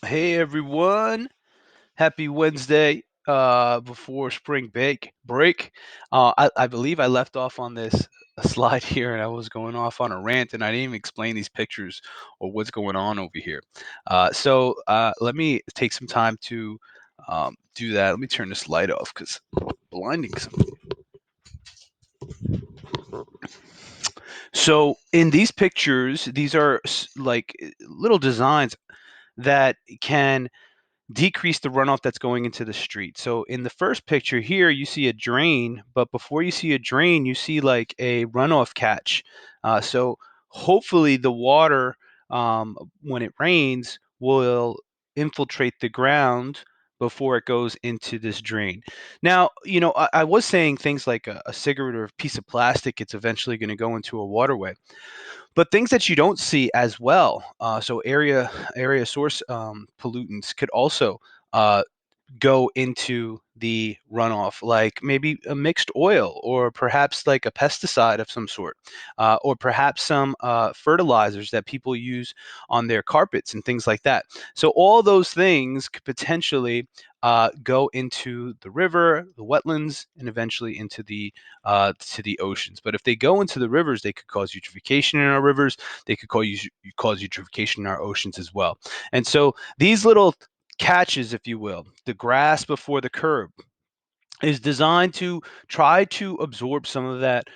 Hey everyone, happy Wednesday before spring break. I believe I left off on this slide here and I was going off on a rant and I didn't even explain these pictures or what's going on over here. So let me take some time to do that. Let me turn this light off because blinding. So in these pictures, these are like little designs that can decrease the runoff that's going into the street. So in the first picture here, you see a drain, but before you see a drain, you see like a runoff catch. So hopefully the water, when it rains, will infiltrate the ground before it goes into this drain. Now, I was saying things like a cigarette or a piece of plastic, it's eventually going to go into a waterway. But things that you don't see as well, so area source pollutants could also uh, go into the runoff, like maybe a mixed oil, or perhaps like a pesticide of some sort, or perhaps some fertilizers that people use on their carpets and things like that. So all those things could potentially go into the river, the wetlands, and eventually into the to the oceans. But if they go into the rivers, they could cause eutrophication in our rivers. They could cause eutrophication in our oceans as well. And so these little catches, if you will, the grass before the curb, is designed to try to absorb some of that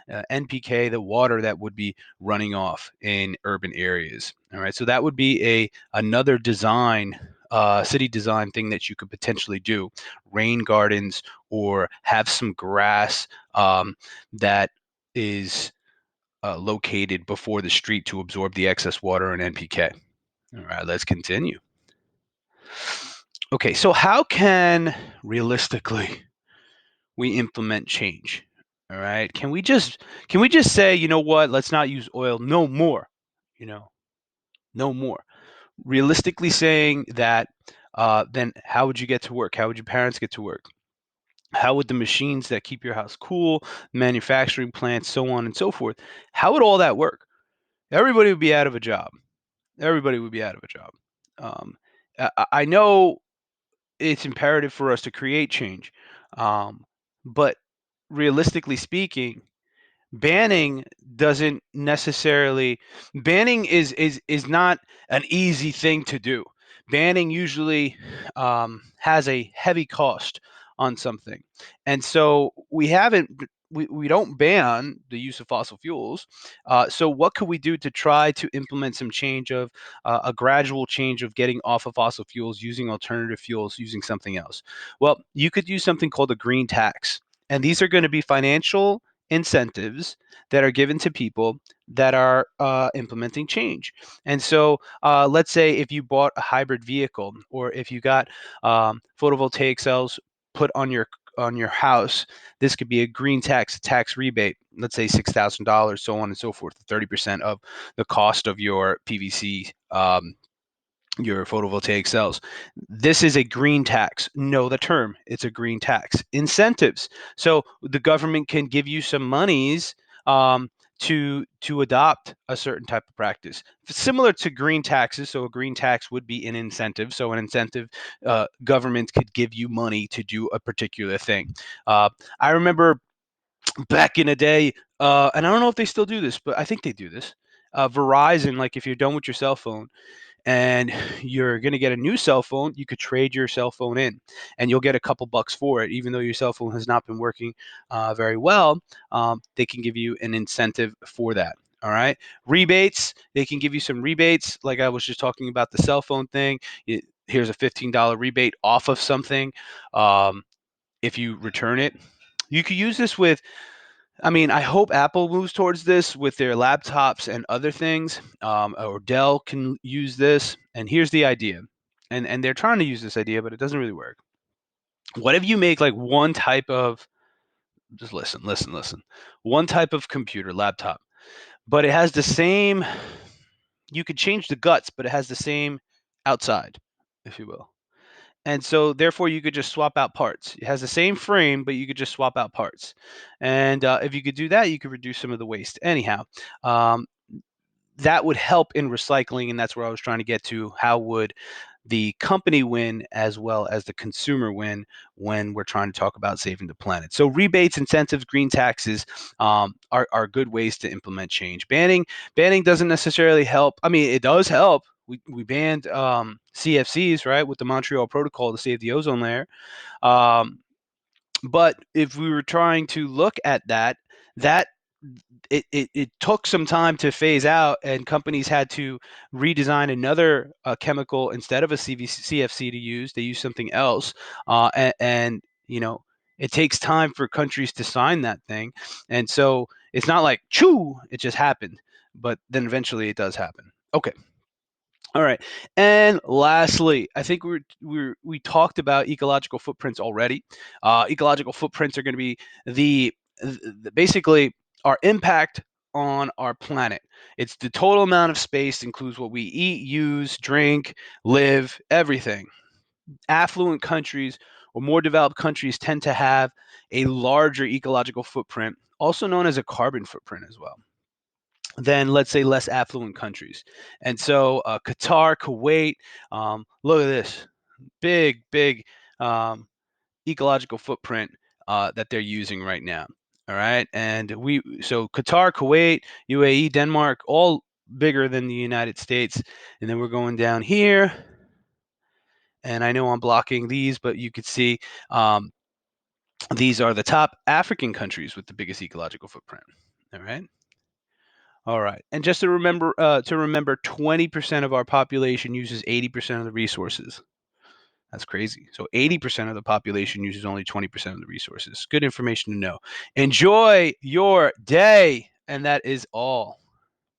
NPK, the water that would be running off in urban areas. All right, so that would be another design, city design thing that you could potentially do, rain gardens or have some grass that is located before the street to absorb the excess water and NPK. All right, let's continue. Okay, so how can realistically we implement change? All right. Can we just say, you know what, let's not use oil no more, you know, no more. Realistically saying that, then how would you get to work? How would your parents get to work? How would the machines that keep your house cool, manufacturing plants, so on and so forth, how would all that work? Everybody would be out of a job. Everybody would be out of a job. Um, I know it's imperative for us to create change. Um, but realistically speaking, banning doesn't necessarily banning is not an easy thing to do. Banning usually has a heavy cost on something, and so we don't ban the use of fossil fuels. So what could we do to try to implement some change of a gradual change of getting off of fossil fuels, using alternative fuels, using something else? Well, you could use something called a green tax, and these are going to be financial incentives that are given to people that are implementing change. And so, let's say if you bought a hybrid vehicle, or if you got photovoltaic cells put on your house, this could be a green tax rebate. Let's say $6,000, so on and so forth, 30% of the cost of your PVC. Your photovoltaic cells. This is a green tax. Know the term. It's a green tax. Incentives. So the government can give you some monies to adopt a certain type of practice, similar to green taxes. So a green tax would be an incentive. So an incentive, government could give you money to do a particular thing. I remember back in the day, and I don't know if they still do this, but I think they do this. Verizon, like if you're done with your cell phone and you're going to get a new cell phone, you could trade your cell phone in and you'll get a couple bucks for it. Even though your cell phone has not been working very well, they can give you an incentive for that. All right. Rebates, they can give you some rebates. Like I was just talking about the cell phone thing. Here's a $15 rebate off of something um, if you return it. You could use this with, I mean, I hope Apple moves towards this with their laptops and other things, or Dell can use this. And here's the idea, and they're trying to use this idea, but it doesn't really work. What if you make like one type of, just listen, one type of computer, laptop, but it has the same, you could change the guts, but it has the same outside, if you will. And so therefore you could just swap out parts. It has the same frame, but you could just swap out parts. And if you could do that, you could reduce some of the waste. Anyhow, um, that would help in recycling, and that's where I was trying to get to. How would the company win as well as the consumer win when we're trying to talk about saving the planet? So rebates, incentives, green taxes are good ways to implement change. Banning doesn't necessarily help. I mean, it does help. We banned CFCs, right, with the Montreal Protocol to save the ozone layer. Um, but if we were trying to look at that it took some time to phase out, and companies had to redesign another chemical instead of a CFC to use. They use something else, and it takes time for countries to sign that thing, and so it's not like choo, it just happened, but then eventually it does happen. Okay. All right. And lastly, I think we talked about ecological footprints already. Ecological footprints are going to be basically our impact on our planet. It's the total amount of space, includes what we eat, use, drink, live, everything. Affluent countries or more developed countries tend to have a larger ecological footprint, also known as a carbon footprint as well, than, let's say, less affluent countries. And so Qatar, Kuwait, look at this big ecological footprint that they're using right now. All right. And so Qatar, Kuwait, UAE, Denmark, all bigger than the United States. And then we're going down here. And I know I'm blocking these, but you could see these are the top African countries with the biggest ecological footprint. All right. All right. And just to remember, 20% of our population uses 80% of the resources. That's crazy. So 80% of the population uses only 20% of the resources. Good information to know. Enjoy your day. And that is all.